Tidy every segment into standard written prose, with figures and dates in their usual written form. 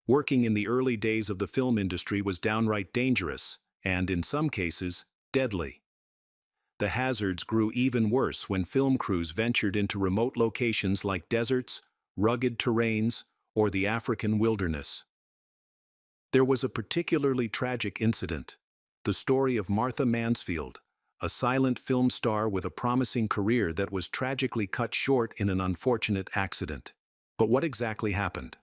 Working in the early days of the film industry was downright dangerous, and, in some cases, deadly. The hazards grew even worse when film crews ventured into remote locations like deserts, rugged terrains, or the African wilderness. There was a particularly tragic incident, the story of Martha Mansfield, a silent film star with a promising career that was tragically cut short in an unfortunate accident. But what exactly happened?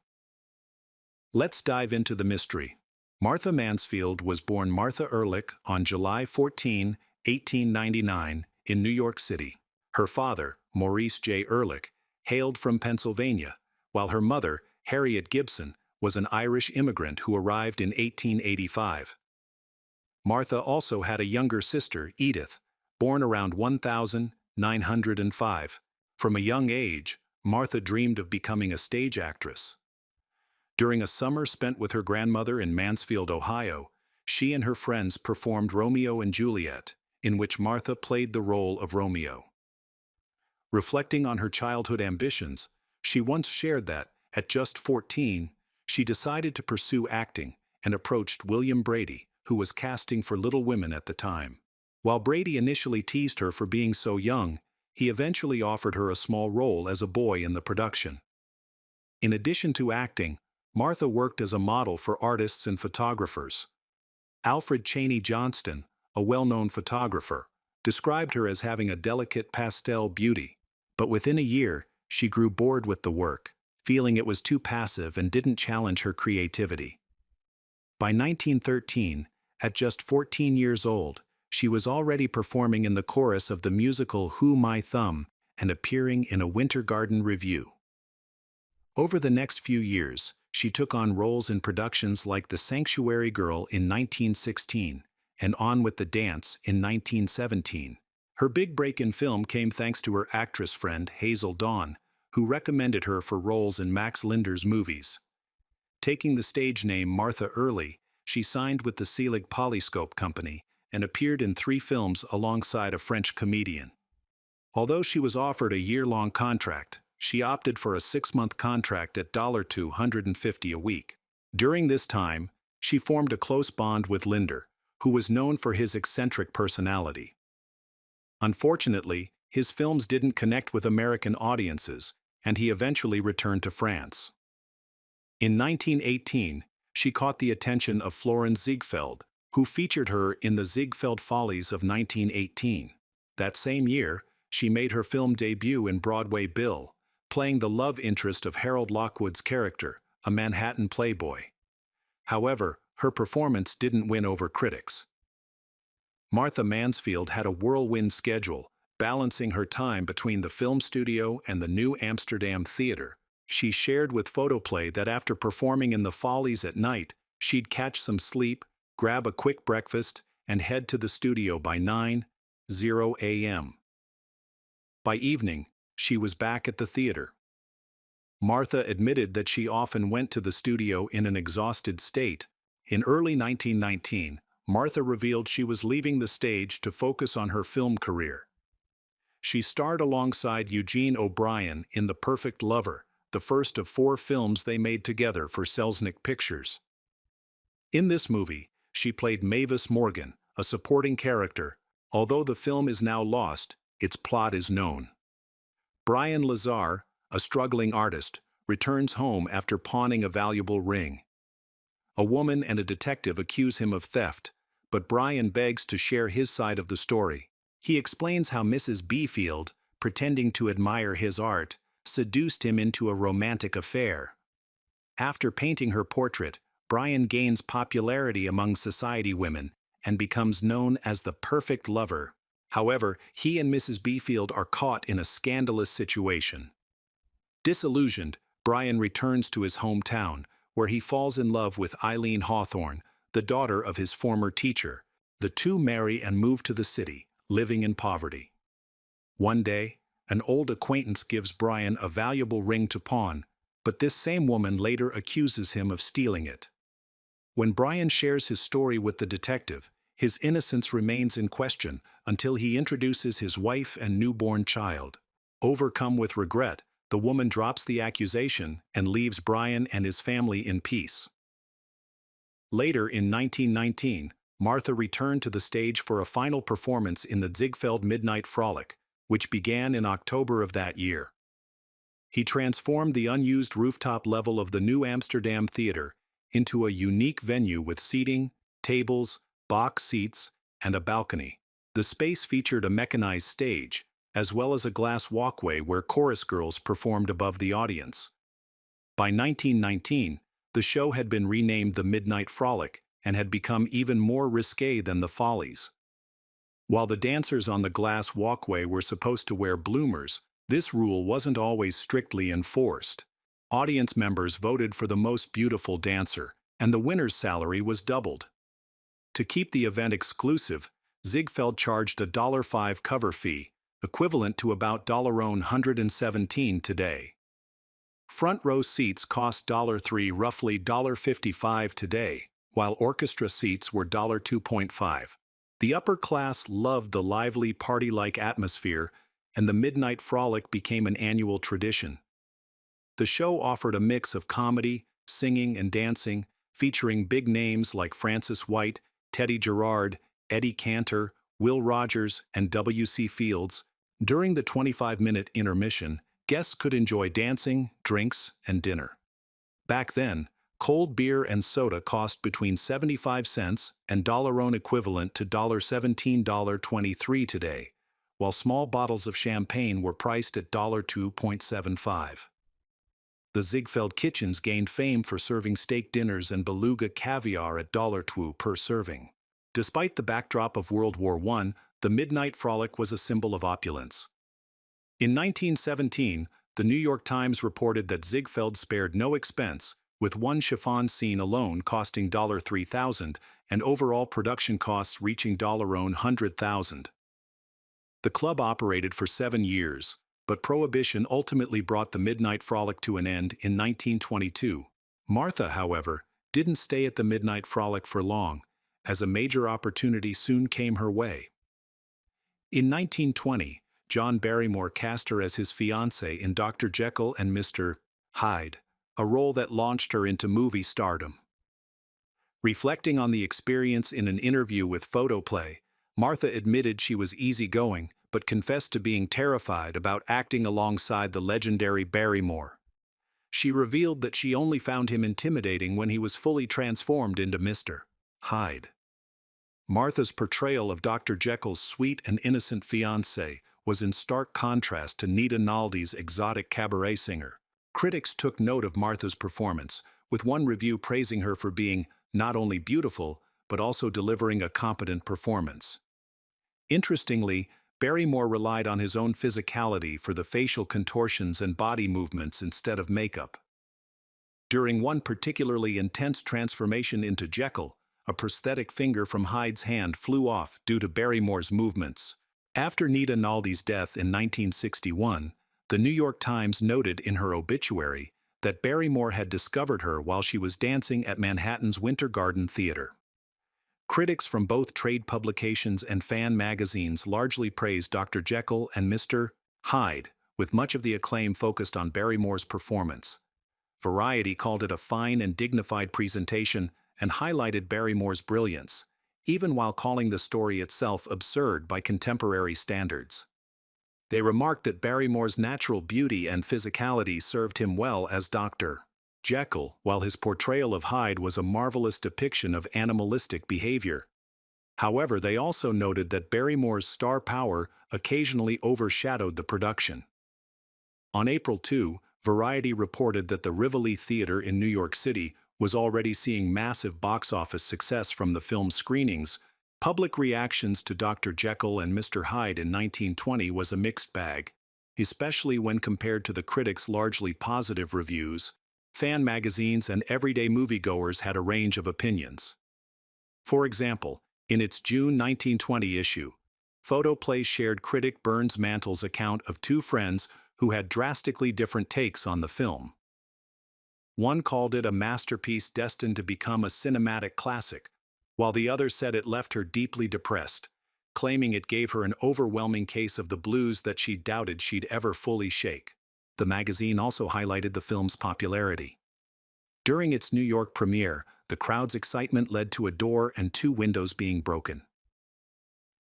Let's dive into the mystery. Martha Mansfield was born Martha Ehrlich on July 14, 1899, in New York City. Her father, Maurice J. Ehrlich, hailed from Pennsylvania, while her mother, Harriet Gibson, was an Irish immigrant who arrived in 1885. Martha also had a younger sister, Edith, born around 1905. From a young age, Martha dreamed of becoming a stage actress. During a summer spent with her grandmother in Mansfield, Ohio, she and her friends performed Romeo and Juliet, in which Martha played the role of Romeo. Reflecting on her childhood ambitions, she once shared that, at just 14, she decided to pursue acting and approached William Brady, who was casting for Little Women at the time. While Brady initially teased her for being so young, he eventually offered her a small role as a boy in the production. In addition to acting, Martha worked as a model for artists and photographers. Alfred Cheney Johnston, a well-known photographer, described her as having a delicate pastel beauty, but within a year, she grew bored with the work, feeling it was too passive and didn't challenge her creativity. By 1913, at just 14 years old, she was already performing in the chorus of the musical Who My Thumb and appearing in a Winter Garden Review. Over the next few years, she took on roles in productions like The Sanctuary Girl in 1916 and On with the Dance in 1917. Her big break in film came thanks to her actress friend Hazel Dawn, who recommended her for roles in Max Linder's movies. Taking the stage name Martha Early, she signed with the Selig Polyscope Company and appeared in 3 films alongside a French comedian. Although she was offered a year-long contract, she opted for a 6-month contract at $250 a week. During this time, she formed a close bond with Linder, who was known for his eccentric personality. Unfortunately, his films didn't connect with American audiences, and he eventually returned to France. In 1918, she caught the attention of Florence Ziegfeld, who featured her in The Ziegfeld Follies of 1918. That same year, she made her film debut in Broadway Bill, playing the love interest of Harold Lockwood's character, a Manhattan playboy. However, her performance didn't win over critics. Martha Mansfield had a whirlwind schedule, balancing her time between the film studio and the New Amsterdam Theater. She shared with Photoplay that after performing in the Follies at night, she'd catch some sleep, grab a quick breakfast, and head to the studio by 9:00 a.m. By evening, she was back at the theater. Martha admitted that she often went to the studio in an exhausted state. In early 1919, Martha revealed she was leaving the stage to focus on her film career. She starred alongside Eugene O'Brien in The Perfect Lover, the first of 4 films they made together for Selznick Pictures. In this movie, she played Mavis Morgan, a supporting character. Although the film is now lost, its plot is known. Brian Lazar, a struggling artist, returns home after pawning a valuable ring. A woman and a detective accuse him of theft, but Brian begs to share his side of the story. He explains how Mrs. Beefield, pretending to admire his art, seduced him into a romantic affair. After painting her portrait, Brian gains popularity among society women and becomes known as the perfect lover. However, he and Mrs. Beefield are caught in a scandalous situation. Disillusioned, Brian returns to his hometown, where he falls in love with Eileen Hawthorne, the daughter of his former teacher. The two marry and move to the city, living in poverty. One day, an old acquaintance gives Brian a valuable ring to pawn, but this same woman later accuses him of stealing it. When Brian shares his story with the detective, his innocence remains in question until he introduces his wife and newborn child. Overcome with regret, the woman drops the accusation and leaves Brian and his family in peace. Later in 1919, Martha returned to the stage for a final performance in the Ziegfeld Midnight Frolic, which began in October of that year. He transformed the unused rooftop level of the New Amsterdam Theater into a unique venue with seating, tables, box seats, and a balcony. The space featured a mechanized stage, as well as a glass walkway where chorus girls performed above the audience. By 1919, the show had been renamed the Midnight Frolic and had become even more risque than the Follies. While the dancers on the glass walkway were supposed to wear bloomers, this rule wasn't always strictly enforced. Audience members voted for the most beautiful dancer, and the winner's salary was doubled. To keep the event exclusive, Ziegfeld charged a $5 cover fee, equivalent to about $117 today. Front row seats cost $3, roughly $55 today, while orchestra seats were $2.5. The upper class loved the lively party-like atmosphere, and the Midnight Frolic became an annual tradition. The show offered a mix of comedy, singing, and dancing, featuring big names like Francis White, Teddy Gerard, Eddie Cantor, Will Rogers, and W.C. Fields. During the 25-minute intermission, guests could enjoy dancing, drinks, and dinner. Back then, cold beer and soda cost between 75 cents and $1 equivalent to $17.23 today, while small bottles of champagne were priced at $2.75. The Ziegfeld kitchens gained fame for serving steak dinners and beluga caviar at $2 per serving. Despite the backdrop of World War I, the Midnight Frolic was a symbol of opulence. In 1917, the New York Times reported that Ziegfeld spared no expense, with one chiffon scene alone costing $3,000 and overall production costs reaching $100,000. The club operated for 7 years, but Prohibition ultimately brought the Midnight Frolic to an end in 1922. Martha, however, didn't stay at the Midnight Frolic for long, as a major opportunity soon came her way. In 1920, John Barrymore cast her as his fiancée in Dr. Jekyll and Mr. Hyde, a role that launched her into movie stardom. Reflecting on the experience in an interview with Photoplay, Martha admitted she was easygoing, but confessed to being terrified about acting alongside the legendary Barrymore. She revealed that she only found him intimidating when he was fully transformed into Mr. Hyde. Martha's portrayal of Dr. Jekyll's sweet and innocent fiancé was in stark contrast to Nita Naldi's exotic cabaret singer. Critics took note of Martha's performance, with one review praising her for being not only beautiful, but also delivering a competent performance. Interestingly, Barrymore relied on his own physicality for the facial contortions and body movements instead of makeup. During one particularly intense transformation into Jekyll, a prosthetic finger from Hyde's hand flew off due to Barrymore's movements. After Nita Naldi's death in 1961, the New York Times noted in her obituary that Barrymore had discovered her while she was dancing at Manhattan's Winter Garden Theater. Critics from both trade publications and fan magazines largely praised Dr. Jekyll and Mr. Hyde, with much of the acclaim focused on Barrymore's performance. Variety called it a fine and dignified presentation and highlighted Barrymore's brilliance, even while calling the story itself absurd by contemporary standards. They remarked that Barrymore's natural beauty and physicality served him well as Dr. Jekyll, while his portrayal of Hyde was a marvelous depiction of animalistic behavior. However, they also noted that Barrymore's star power occasionally overshadowed the production. On April 2, Variety reported that the Rivoli Theater in New York City was already seeing massive box office success from the film's screenings. Public reactions to Dr. Jekyll and Mr. Hyde in 1920 was a mixed bag, especially when compared to the critics' largely positive reviews. Fan magazines and everyday moviegoers had a range of opinions. For example, in its June 1920 issue, Photoplay shared critic Burns Mantle's account of two friends who had drastically different takes on the film. One called it a masterpiece destined to become a cinematic classic, while the other said it left her deeply depressed, claiming it gave her an overwhelming case of the blues that she doubted she'd ever fully shake. The magazine also highlighted the film's popularity. During its New York premiere, The crowd's excitement led to a door and two windows being broken.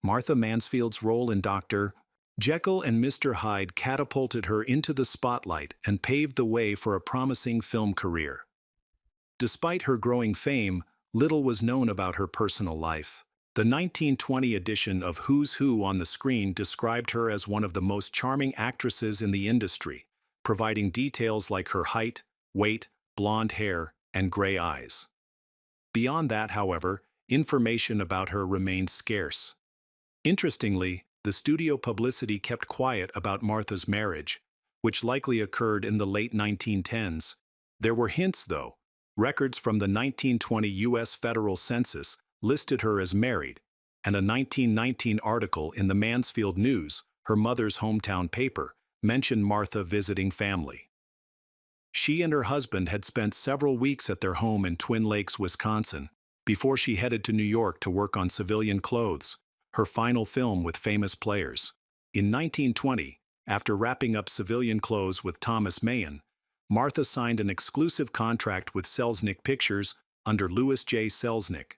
Martha Mansfield's role in Dr. Jekyll and Mr. Hyde catapulted her into the spotlight and paved the way for a promising film career. Despite her growing fame, little was known about her personal life. The 1920 edition of Who's Who on the screen described her as one of the most charming actresses in the industry, providing details like her height, weight, blonde hair, and gray eyes. Beyond that, however, information about her remained scarce. Interestingly, the studio publicity kept quiet about Martha's marriage, which likely occurred in the late 1910s. There were hints, though. Records from the 1920 U.S. federal census listed her as married, and a 1919 article in the Mansfield News, her mother's hometown paper, mentioned Martha visiting family. She and her husband had spent several weeks at their home in Twin Lakes, Wisconsin, before she headed to New York to work on Civilian Clothes, her final film with famous players. In 1920, after wrapping up Civilian Clothes with Thomas Mahan, Martha signed an exclusive contract with Selznick Pictures under Louis J. Selznick.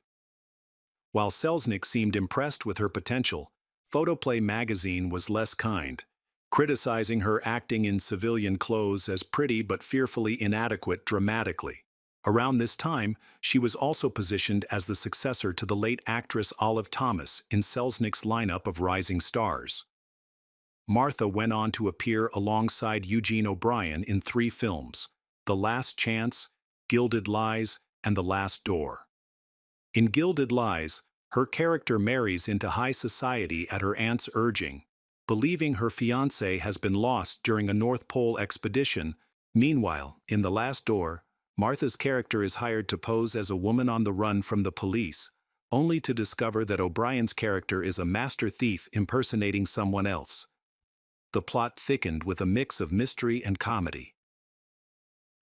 While Selznick seemed impressed with her potential, Photoplay magazine was less kind, criticizing her acting in Civilian Clothes as pretty but fearfully inadequate dramatically. Around this time, she was also positioned as the successor to the late actress Olive Thomas in Selznick's lineup of rising stars. Martha went on to appear alongside Eugene O'Brien in 3 films: The Last Chance, Gilded Lies, and The Last Door. In Gilded Lies, her character marries into high society at her aunt's urging, believing her fiancé has been lost during a North Pole expedition. Meanwhile, in The Last Door, Martha's character is hired to pose as a woman on the run from the police, only to discover that O'Brien's character is a master thief impersonating someone else. The plot thickened with a mix of mystery and comedy.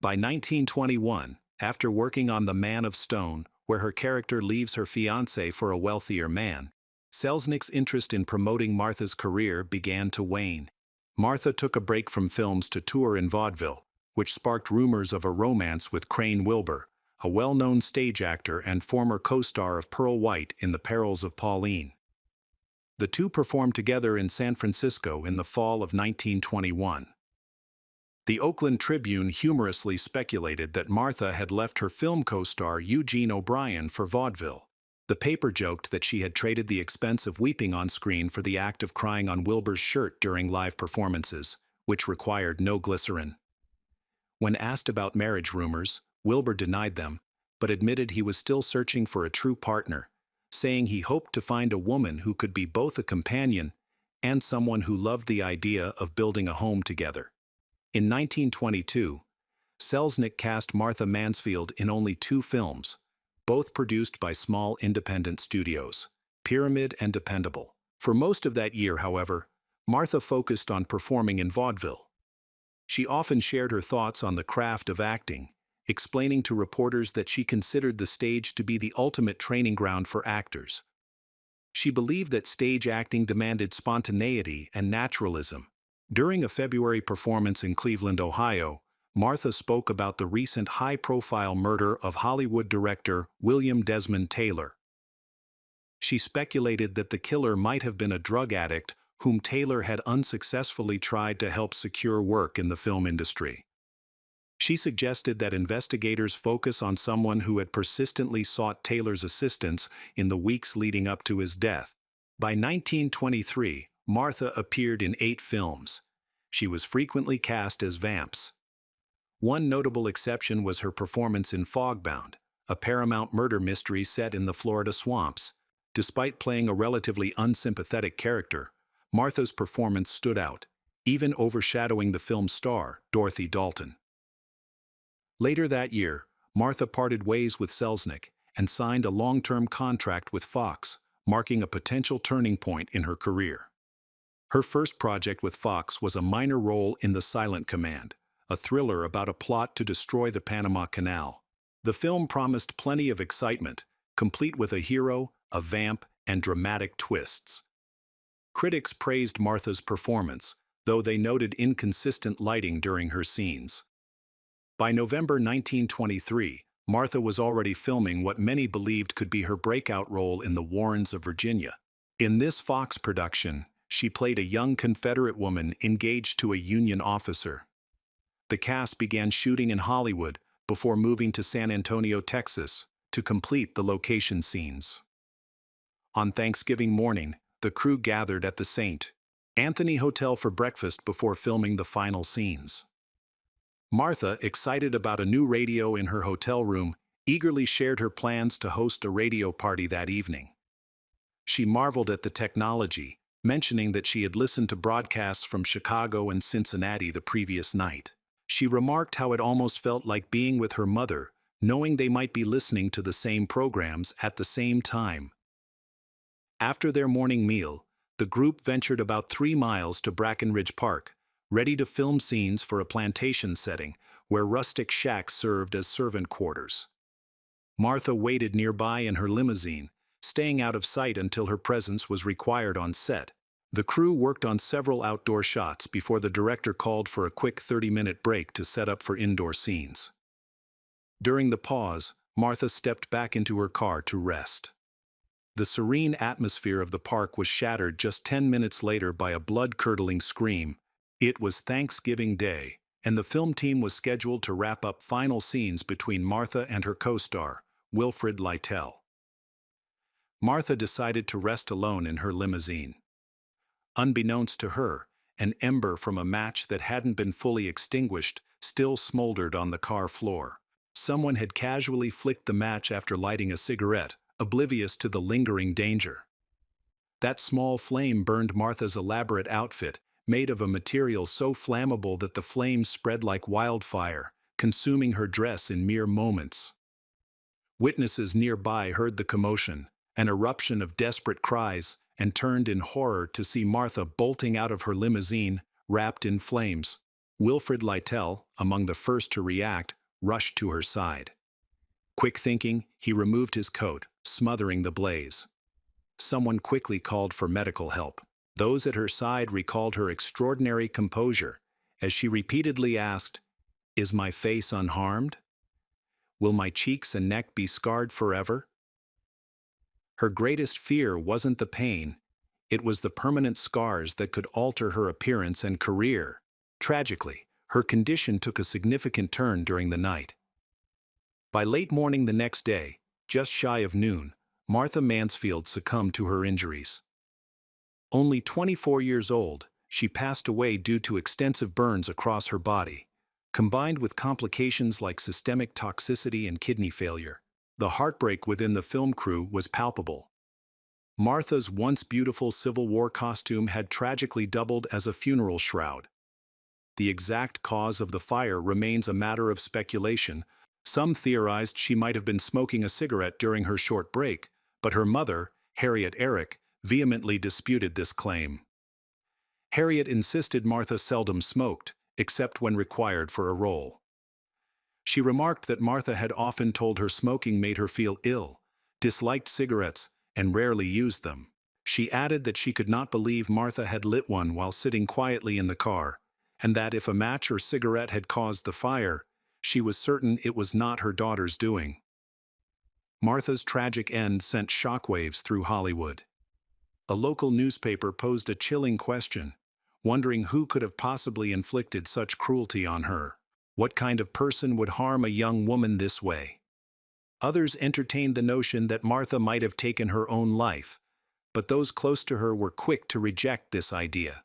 By 1921, after working on The Man of Stone, where her character leaves her fiancé for a wealthier man, Selznick's interest in promoting Martha's career began to wane. Martha took a break from films to tour in vaudeville, which sparked rumors of a romance with Crane Wilbur, a well-known stage actor and former co-star of Pearl White in The Perils of Pauline. The two performed together in San Francisco in the fall of 1921. The Oakland Tribune humorously speculated that Martha had left her film co-star Eugene O'Brien for vaudeville. The paper joked that she had traded the expense of weeping on screen for the act of crying on Wilbur's shirt during live performances, which required no glycerin. When asked about marriage rumors, Wilbur denied them, but admitted he was still searching for a true partner, saying he hoped to find a woman who could be both a companion and someone who loved the idea of building a home together. In 1922, Selznick cast Martha Mansfield in only 2 films, both produced by small independent studios, Pyramid and Dependable. For most of that year, however, Martha focused on performing in vaudeville. She often shared her thoughts on the craft of acting, explaining to reporters that she considered the stage to be the ultimate training ground for actors. She believed that stage acting demanded spontaneity and naturalism. During a February performance in Cleveland, Ohio, Martha spoke about the recent high-profile murder of Hollywood director William Desmond Taylor. She speculated that the killer might have been a drug addict whom Taylor had unsuccessfully tried to help secure work in the film industry. She suggested that investigators focus on someone who had persistently sought Taylor's assistance in the weeks leading up to his death. By 1923, Martha appeared in 8 films. She was frequently cast as vamps. One notable exception was her performance in Fogbound, a Paramount murder mystery set in the Florida swamps. Despite playing a relatively unsympathetic character, Martha's performance stood out, even overshadowing the film's star, Dorothy Dalton. Later that year, Martha parted ways with Selznick and signed a long-term contract with Fox, marking a potential turning point in her career. Her first project with Fox was a minor role in The Silent Command, a thriller about a plot to destroy the Panama Canal. The film promised plenty of excitement, complete with a hero, a vamp, and dramatic twists. Critics praised Martha's performance, though they noted inconsistent lighting during her scenes. By November 1923, Martha was already filming what many believed could be her breakout role in The Warrens of Virginia. In this Fox production, she played a young Confederate woman engaged to a Union officer. The cast began shooting in Hollywood before moving to San Antonio, Texas, to complete the location scenes. On Thanksgiving morning, the crew gathered at the St. Anthony Hotel for breakfast before filming the final scenes. Martha, excited about a new radio in her hotel room, eagerly shared her plans to host a radio party that evening. She marveled at the technology, mentioning that she had listened to broadcasts from Chicago and Cincinnati the previous night. She remarked how it almost felt like being with her mother, knowing they might be listening to the same programs at the same time. After their morning meal, the group ventured about 3 miles to Brackenridge Park, ready to film scenes for a plantation setting where rustic shacks served as servant quarters. Martha waited nearby in her limousine, staying out of sight until her presence was required on set. The crew worked on several outdoor shots before the director called for a quick 30-minute break to set up for indoor scenes. During the pause, Martha stepped back into her car to rest. The serene atmosphere of the park was shattered just 10 minutes later by a blood-curdling scream. It was Thanksgiving Day, and the film team was scheduled to wrap up final scenes between Martha and her co-star, Wilfrid Lytell. Martha decided to rest alone in her limousine. Unbeknownst to her, an ember from a match that hadn't been fully extinguished still smoldered on the car floor. Someone had casually flicked the match after lighting a cigarette, oblivious to the lingering danger. That small flame burned Martha's elaborate outfit, made of a material so flammable that the flames spread like wildfire, consuming her dress in mere moments. Witnesses nearby heard the commotion, an eruption of desperate cries, and turned in horror to see Martha bolting out of her limousine, wrapped in flames. Wilfrid Lytell, among the first to react, rushed to her side. Quick thinking, he removed his coat, smothering the blaze. Someone quickly called for medical help. Those at her side recalled her extraordinary composure, as she repeatedly asked, "Is my face unharmed? Will my cheeks and neck be scarred forever?" Her greatest fear wasn't the pain, it was the permanent scars that could alter her appearance and career. Tragically, her condition took a significant turn during the night. By late morning the next day, just shy of noon, Martha Mansfield succumbed to her injuries. Only 24 years old, she passed away due to extensive burns across her body, combined with complications like systemic toxicity and kidney failure. The heartbreak within the film crew was palpable. Martha's once beautiful Civil War costume had tragically doubled as a funeral shroud. The exact cause of the fire remains a matter of speculation. Some theorized she might have been smoking a cigarette during her short break, but her mother, Harriet Eric, vehemently disputed this claim. Harriet insisted Martha seldom smoked, except when required for a role. She remarked that Martha had often told her smoking made her feel ill, disliked cigarettes, and rarely used them. She added that she could not believe Martha had lit one while sitting quietly in the car, and that if a match or cigarette had caused the fire, she was certain it was not her daughter's doing. Martha's tragic end sent shockwaves through Hollywood. A local newspaper posed a chilling question, wondering who could have possibly inflicted such cruelty on her. What kind of person would harm a young woman this way? Others entertained the notion that Martha might have taken her own life, but those close to her were quick to reject this idea.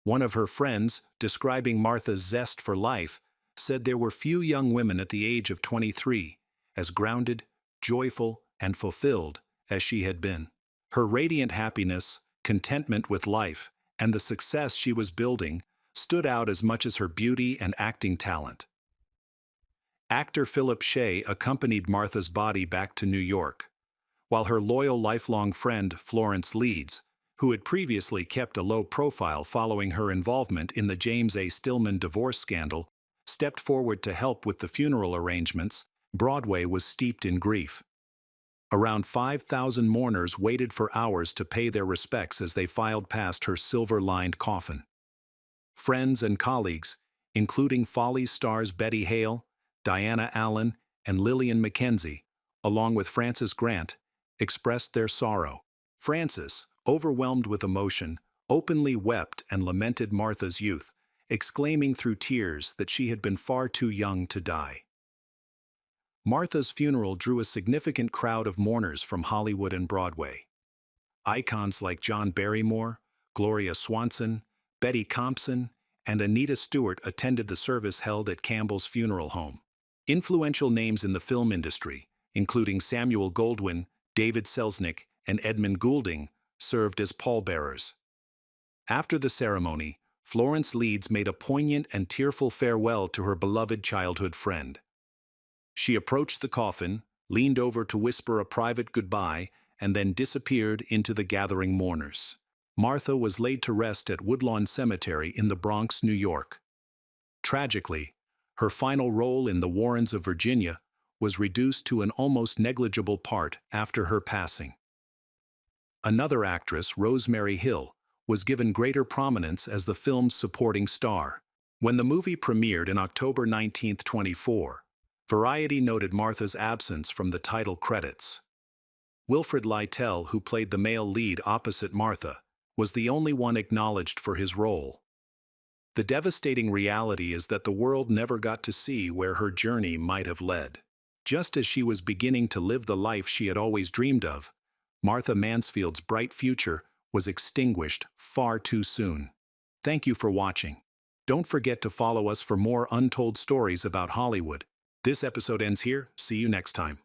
One of her friends, describing Martha's zest for life, said there were few young women at the age of 23 as grounded, joyful, and fulfilled as she had been. Her radiant happiness, contentment with life, and the success she was building stood out as much as her beauty and acting talent. Actor Philip Shea accompanied Martha's body back to New York, while her loyal lifelong friend Florence Leeds, who had previously kept a low profile following her involvement in the James A. Stillman divorce scandal, stepped forward to help with the funeral arrangements. Broadway was steeped in grief. Around 5,000 mourners waited for hours to pay their respects as they filed past her silver-lined coffin. Friends and colleagues, including Follies stars Betty Hale, Diana Allen, and Lillian Mackenzie, along with Frances Grant, expressed their sorrow. Frances, overwhelmed with emotion, openly wept and lamented Martha's youth, exclaiming through tears that she had been far too young to die. Martha's funeral drew a significant crowd of mourners from Hollywood and Broadway. Icons like John Barrymore, Gloria Swanson, Betty Compson, and Anita Stewart attended the service held at Campbell's funeral home. Influential names in the film industry, including Samuel Goldwyn, David Selznick, and Edmund Goulding, served as pallbearers. After the ceremony, Florence Leeds made a poignant and tearful farewell to her beloved childhood friend. She approached the coffin, leaned over to whisper a private goodbye, and then disappeared into the gathering mourners. Martha was laid to rest at Woodlawn Cemetery in the Bronx, New York. Tragically, her final role in The Warrens of Virginia was reduced to an almost negligible part after her passing. Another actress, Rosemary Hill, was given greater prominence as the film's supporting star. When the movie premiered in October 19, 2024, Variety noted Martha's absence from the title credits. Wilfrid Lytell, who played the male lead opposite Martha, was the only one acknowledged for his role. The devastating reality is that the world never got to see where her journey might have led. Just as she was beginning to live the life she had always dreamed of, Martha Mansfield's bright future was extinguished far too soon. Thank you for watching. Don't forget to follow us for more untold stories about Hollywood. This episode ends here. See you next time.